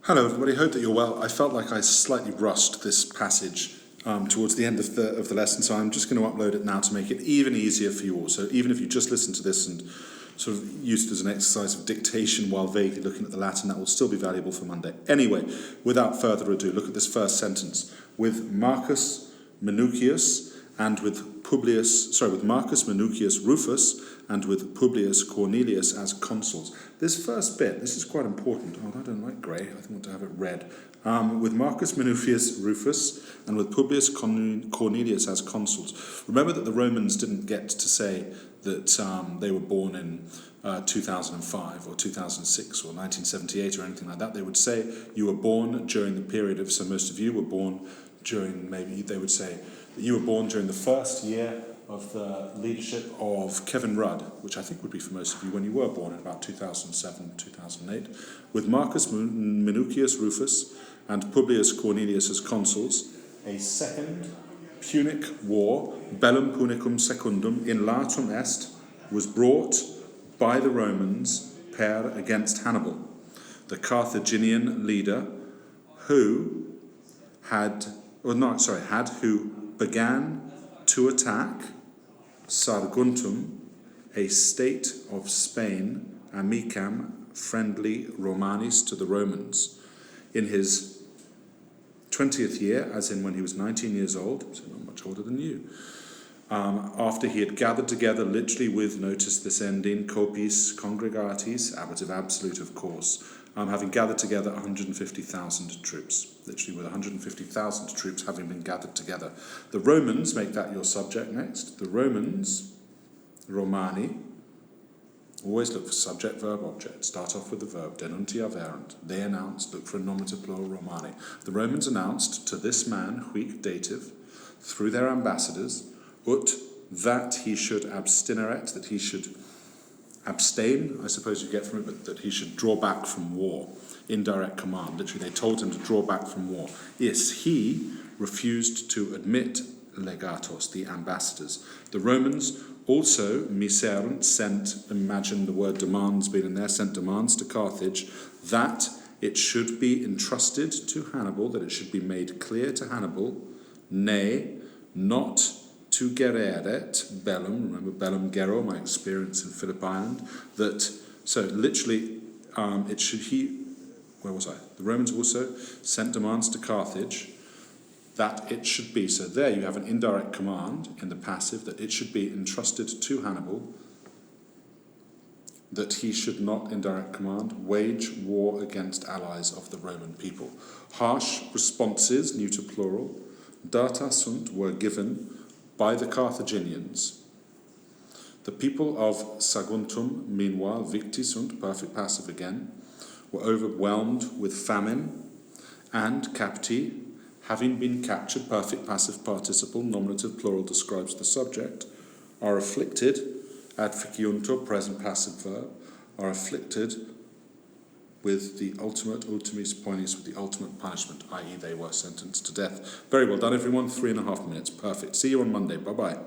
Hello everybody, hope that you're well. I felt like I slightly rushed this passage towards the end of the lesson, so I'm just going to upload it now to make it even easier for you all. So even if you just listen to this and sort of use it as an exercise of dictation while vaguely looking at the Latin, that will still be valuable for Monday. Anyway, without further ado, look at this first sentence. With Marcus Minucius with Marcus Minucius Rufus and with Publius Cornelius as consuls. This first bit, this is quite important. Oh, I don't like grey. I want to have it red. With Marcus Minucius Rufus and with Publius Cornelius as consuls. Remember that the Romans didn't get to say that they were born in 2005 or 2006 or 1978 or anything like that. They would say you were born during the period of, so most of you were born during, maybe they would say that you were born during the first year of the leadership of Kevin Rudd, which I think would be for most of you when you were born in about 2007, 2008, with Marcus Minucius Rufus and Publius Cornelius as consuls, a second Punic war, bellum Punicum secundum, in latum est, was brought by the Romans against Hannibal, the Carthaginian leader who began to attack Sarguntum, a state of Spain, amicam, friendly Romanis to the Romans, in his 20th year, as in when he was 19 years old, so not much older than you, after he had gathered together, literally with, notice this ending, copis congregatis, ablative absolute of course, having gathered together 150,000 troops, literally with 150,000 troops having been gathered together. The Romans, make that your subject next, the Romans, Romani, always look for subject, verb, object. Start off with the verb, denuntia verant. They announced, look for a nominative plural Romani. The Romans announced to this man, huic dative, through their ambassadors, that he should abstineret, that he should abstain, I suppose you get from it, but that he should draw back from war. Indirect command. Literally, they told him to draw back from war. Yes, he refused to admit legatos, the ambassadors. The Romans also, miserent, sent, imagine the word demands being in there, sent demands to Carthage that it should be entrusted to Hannibal, that it should be made clear to Hannibal, nay, not to gereret bellum, remember bellum gero, my experience in Phillip Island, that, so literally, where was I? The Romans also sent demands to Carthage that it should be, so there you have an indirect command in the passive, that it should be entrusted to Hannibal, that he should not, indirect command, wage war against allies of the Roman people. Harsh responses, neuter plural, data sunt, were given by the Carthaginians. The people of Saguntum, meanwhile, victi sunt, perfect passive again, were overwhelmed with famine, and capti, having been captured, perfect passive participle, nominative plural describes the subject, are afflicted, adficiuntur, present passive verb, are afflicted with the ultimis poenis, with the ultimate punishment, i.e. they were sentenced to death. Very well done, everyone. 3.5 minutes. Perfect. See you on Monday. Bye-bye.